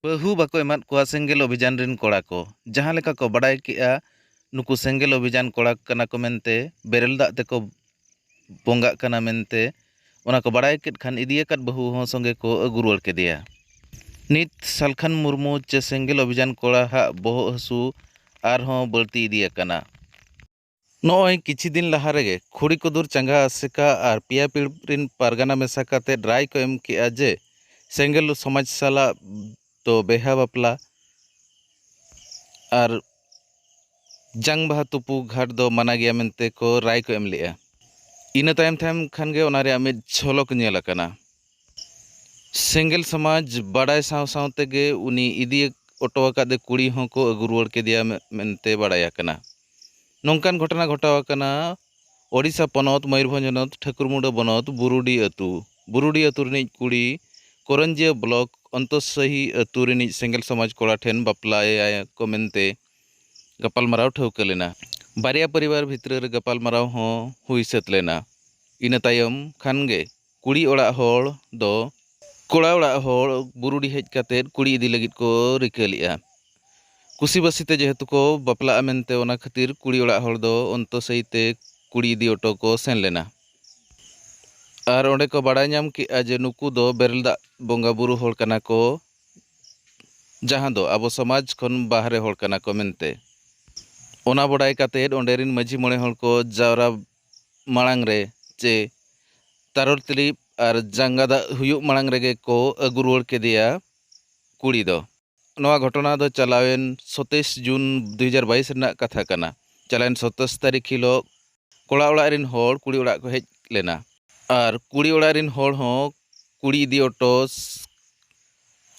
ᱵᱟᱹᱦᱩ ᱵᱟᱠᱚ ᱮᱢᱟᱫ ᱠᱚᱣᱟ ᱥᱮᱸᱜᱮᱞ ᱚᱵᱷᱤᱡᱟᱱ ᱨᱮᱱ ᱠᱚᱲᱟ ᱠᱚ ᱡᱟᱦᱟᱸ ᱞᱮᱠᱟ ᱠᱚ ᱵᱟᱰᱟᱭ ᱠᱮᱜᱼᱟ ᱱᱩᱠᱩ ᱥᱮᱸᱜᱮᱞ ᱚᱵᱷᱤᱡᱟᱱ ᱠᱚᱲᱟ ᱠᱟᱱᱟ ᱠᱚ ᱢᱮᱱᱛᱮ ᱵᱮᱨᱮᱞ ᱫᱟᱜ ᱛᱮᱠᱚ ᱵᱚᱸᱜᱟᱜ ᱠᱟᱱᱟ ᱢᱮᱱᱛᱮ ᱚᱱᱟ ᱠᱚ ᱵᱟᱲᱟᱭ ᱠᱮᱫ ᱠᱷᱟᱱ ᱤᱫᱤᱭᱟᱠᱟᱫ ᱵᱟᱹᱦᱩ ᱦᱚᱸ ᱥᱚᱸᱜᱮ ᱠᱚ ᱟᱹᱜᱩ ᱨᱩᱣᱟᱹᱲ ᱠᱮᱫᱮᱭᱟ। ᱱᱤᱛ ᱥᱟᱞᱠᱷᱟᱱ ᱢᱩᱨᱢᱩ ᱪᱮ ᱥᱮᱸᱜᱮᱞ ᱚᱵᱷᱤᱡᱟᱱ ᱠᱚᱲᱟᱣᱟᱜ ᱵᱚᱦᱚᱜ ᱦᱟᱹᱥᱩ ᱟᱨᱦᱚᱸ ᱵᱟᱹᱲᱛᱤ ᱤᱫᱤ ᱟᱠᱟᱱᱟ। ᱱᱚᱜᱼᱚᱭ ᱠᱤᱪᱷᱩ ᱫᱤᱱ ᱞᱟᱦᱟ ᱨᱮᱜᱮ ᱠᱷᱩᱲᱤ ᱠᱩᱫᱩᱨ ᱪᱟᱸᱜᱟ ᱟᱥᱮᱠᱟ ᱟᱨ ᱯᱮᱭᱟ ᱯᱤᱲ ᱯᱟᱨᱜᱟᱱᱟ ᱢᱮᱥᱟ ᱠᱟᱛᱮ ᱨᱟᱭ ᱠᱚ ᱮᱢ ᱠᱮᱜᱼᱟ ᱡᱮ ᱥᱮᱸᱜᱮᱞ ᱥᱚᱢᱟᱡᱽ ᱥᱟᱞᱟᱜ ᱫᱚ ᱵᱮᱦᱟ ᱵᱟᱯᱞᱟ ᱟᱨ ᱡᱟᱝ ᱵᱟᱦᱟ ᱛᱩᱯᱩ ᱜᱷᱟᱴ ᱫᱚ ᱢᱟᱱᱟ ᱜᱮᱭᱟ ᱢᱮᱱᱛᱮ ko ᱨᱟᱭ ᱠᱚ ᱮᱢ ᱞᱮᱜᱼᱟ। ᱤᱱᱟᱹ ᱛᱟᱭᱚᱢ ᱠᱷᱟᱱ ᱜᱮ ᱚᱱᱟ ᱨᱮᱭᱟᱜ ᱢᱤᱫ ᱡᱷᱚᱞᱚᱠ ᱧᱮᱞ ᱟᱠᱟᱱᱟ। ᱥᱮᱸᱜᱮᱞ ᱥᱚᱢᱟᱡᱽ ᱵᱟᱰᱟᱭ ᱥᱟᱶ ᱥᱟᱶ ᱛᱮᱜᱮ ᱩᱱᱤ ᱤᱫᱤ ᱚᱴᱚ ᱟᱠᱟᱫ ᱠᱩᱲᱤ ᱦᱚᱸᱠᱚ ᱟᱹᱜᱩ ᱨᱩᱣᱟᱹᱲ ᱠᱮᱫᱮᱭᱟ ᱢᱮᱱᱛᱮ ᱵᱟᱲᱟᱭ ᱟᱠᱟᱱᱟ। ᱱᱚᱝᱠᱟᱱ ᱜᱷᱚᱴᱚᱱᱟ ᱜᱷᱚᱴᱟᱣ ᱟᱠᱟᱱᱟ ओडिशा पनौत मयूरभंज हनत ठाकुरमुंडा बनौत बुरुडी अतु रिनिज कुड़ी करंजिया ब्लॉक अंतसही अतु रिनिज सेंगेल समाज कोड़ा ठेन बापलाया को मेनते गपालमाराव ठौका लेना बारिया परिवार भितर रे गपालमाराव हों हुई सत लेना इना तायम खानगे कुड़ी ओड़ा होड़ दो कोड़ा ओड़ा होड़ बुरुडी हेज कातेद कुड़ी इदी लगित को रिका लेआ कुसी बसीते जेहेतु को बापला मेनते ओना खातिर कुड़ी ओड़ा होड़ दो अंतसहीते कुड़ी इदी ऑटो को सेन लेना और ओंडे को बाड़ाय नाम किया जे नुकु दो बेरल दाग बोंगा बुरु होड़ कना को जहां दो आबो समाज खन बाहरे होड़ कना को मेनते ओना बड़ाय कातेद ओंडेरिन माझी मोणे होड़ को जावरा माड़ांग रे चे तारोर तिलीप और जांगा दाग हुयुग माड़ांग रेगे को अगु रुवाड़ केदेया कुड़ी दो नोआ घटना दो चलावेन 27 जून 2022 रना कथा कना चलावेन 27 तारीख हिलो कोड़ा ओड़ा रिन होड़ कुड़ी ओड़ा को हेज लेना और कुड़ी ओड़ा रिन होड़ हों कुड़ी इदी ऑटो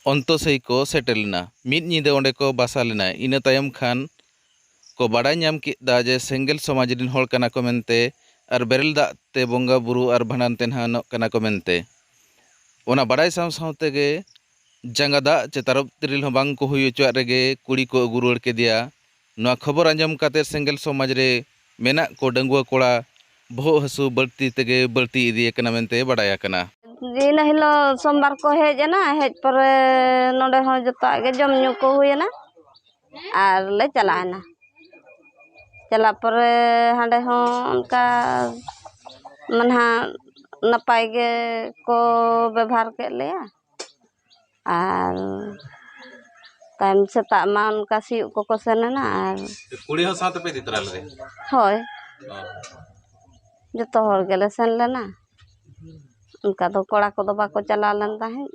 अंतसही को सेटल लेना मिद नीदे ओंडे को बासा लेना इना तायम खान को बाड़ाय नाम किदा जे सेंगेल समाज रिन होड़ कना को मेनते और बेरल दाग ते बोंगा बुरु और भांडान ते नहानोग कना को मेनते ओना बाड़ाय साव साव तेगे जांगा दाग चे तारब तिरिल हों बांग को हुई होचुआत रेगे कुड़ी को अगु रुवाड़ केदेया नोआ खबर आंजम काते सेंगेल समाज रे मेना को डंगुआ कोड़ा बहुत हसू बढ़ती तेगे बढ़ती इदी कना मेनते बाड़ाय आकना दिन हिलो सोमवार को हेजना हेज पर नोडे हो जतो आगे जम न्यू को हुएना आर ले चलाना चला पर हांडे हो उनका मनहा नपाय गे को व्यवहार के लिया आर टाइम से मा उनका सियु को सेना आर कुड़ी हो साथ पे दितरा ले होय जतो हर गेले सेन लेना उनका तो कोड़ा को तो बाको चला लन ताहे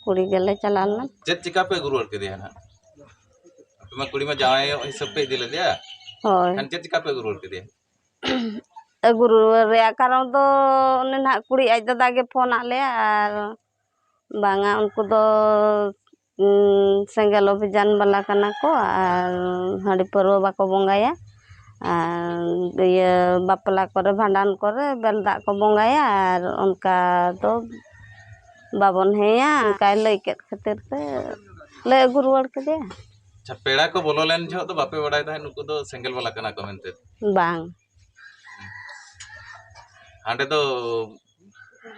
कुड़ी गेले चला लन चेत चिका पे गुरुवार के दिया ना तुम्हें कुड़ी में जाए हिसाब पे दिले दिया होय खान चेत चिका पे गुरुवार के दिया गुरु रे कारण तो ने ना कुड़ी आज दादा के फोन आले आर बांगा उनको तो सेंगेल अभियान वाला कना को आर हाड़ी परवा बाको बोंगाया ये बापला करे भांडान करे बेल दाग को बोंगाया और उनका तो बाबन हेया उनका लई के खातिर ते ले अगु रुवाड़ के दे अच्छा पेड़ा को बोलो लेन जो तो बापे बड़ाय था नुकु तो सेंगेल वाला कना को मेनते बांग हांडे तो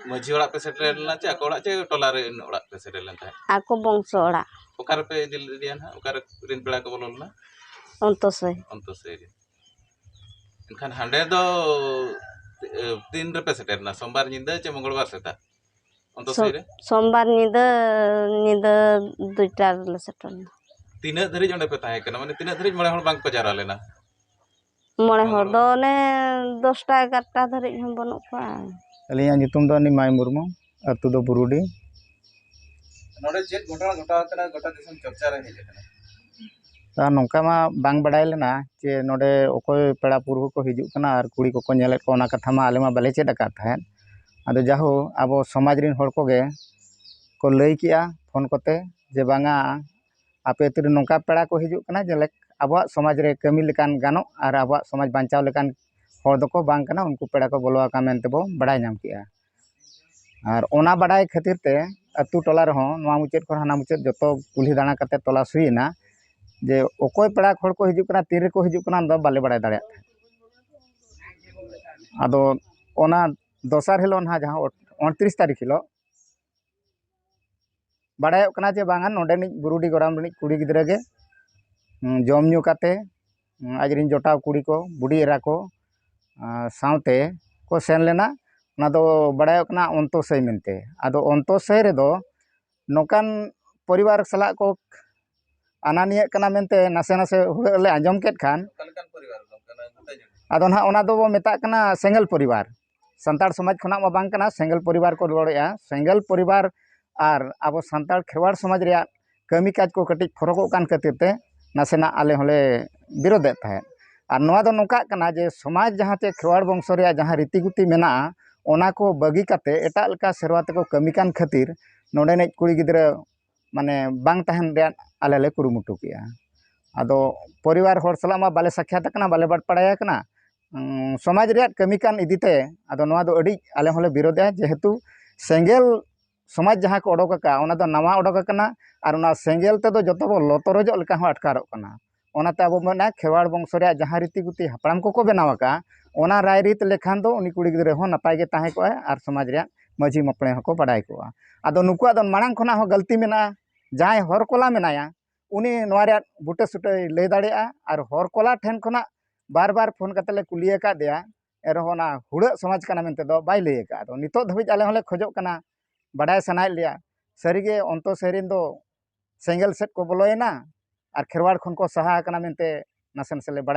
माझी ओड़ा पे सेटल लेना चे अको ओड़ा चे टोला रे ओड़ा पे सेटल लेन था आको बंश ओड़ा ओकार पे दिल दिया ना ओकार रिन पेड़ा को बोलो ना अंतसही इनखान हांडे दो तीन रे पे सेटल ना सोमवार निंदा चे मंगलवार सेता अंतसही रे सोमवार निंदा निंदा दुईटा ले सेटल तीना धरी जोंडे पे ताहे कना माने तीना धरी मळे होड़ बांग को जारा लेना मळे होड़ दो ने 10टा 11टा धरी हम बनो को अलिया नितुम दो निमाय मुर्मू अतु दो बुरुडी नोडे चेत घटना घटाव कना गोटा दिसम चर्चा रे हेज कना ता नोंका मा बांग बडाय लेना जे नोडे ओकोय पेड़ा पूर्व को हिजुक कना और कुड़ी को नेले को ओना कथा मा आले मा बाले चेद का थायन आदो जाहो आबो समाज रिन होड़ को गे को लई किया फोन कोते जे बांगा आपे तुर नोंका पेड़ा को हिजुक कना जेले आबो समाज रे कमी लेकान गानो और आबो समाज बांचाव लेकान होड़ दको बांग कना उनको पेड़ा को बोलो का मेनते बो बडाय नाम किया और ओना बडाय खातिर ते अतु टोला रहो नोआ मुचेद को हाना मुचेद जतो कुल्ही दाना कते तोला सुईना जे ओकोय पेड़ा खोड़ को हिजुक कना तीरे को हिजुक कना दो बाले बडाय दाड़े आदो ओना दोसार हिलो ना जहां 29 तारीख हिलो बाड़ायोग कना जे बांगा नोंडेनिज बुरुडी गराम रनिज कुड़ी गिद्रा गे जम ᱧᱩ काते आजरिन जोटाव कुड़ी को बुढ़ी एरा को सावते को सेन लेना ना दो बाड़ायोग कना अंतोसई मेनते आदो अंतोसई रे दो नोकान परिवार सला को आनानिया कना मेनते नासे नासे हुड़ले आंजम केद खान आदो ना ओना दो बो मेता कना सेंगल परिवार संताड़ समाज खना मा बांग कना सेंगल परिवार को रोड़ेया सेंगल परिवार आर आबो संताड़ खेरवाड़ समाज रे कमी काज को कटिज फरकोग कान खातिर ते नासेना आले होले विरोधेद थाहे आर नोआ दो नोका कना जे समाज जहाँ चे खेरवाड़ वंश रे जहाँ रीतिगुति मेना ओना को बगी काते एटा लका सेरवा तेको कमी कान खातिर नोंडेनिज कुड़ी गिद्रा माने बांग ताहेन रे आले ले कुरुमुटु किया आदो परिवार हर सला मा बाले साक्षात कना बाले बात पड़ाया कना समाज रे कमी कान इदीते आदो नोआ दो अडी आले होले विरोधया जेहेतु सेंगेल समाज जहाँ को ओडोक का ओना दो नवा ओडोक कना आर ओना सेंगेल ते दो जतो बो लतरजो लेका हो अटकारोग कना ओनाते आबो मेना खेवाड़ वंश रे जहाँ रीतिगुति हापड़ाम को बेनाव का ओना राय रीत लेखान दो उनी कुड़ी गिद्रा हो नपाय गे ताहे को आर समाज रे माझी मपड़े हको बाडाय को आदो नुकुआ दो मांग खना हो गलती मेना जहाँ हर कोला मेनाया उनी नोआ रे बुटे सुटे लय दाड़ेया आर हर कोला ठेन खना बार बार फोन कते ले कुलिया का दिया एरहो ना हुड़ समाज कना मेनते दो बाय लय का आदो नितो धबिज आले होले खोजो कना बाडाय सनाय लिया सरीगे अंतो सेरिन दो सेंगल सेट को बोलोयना आर खेरवाड़ खन को सहा कना मेनते नासे नासे ले बाडाय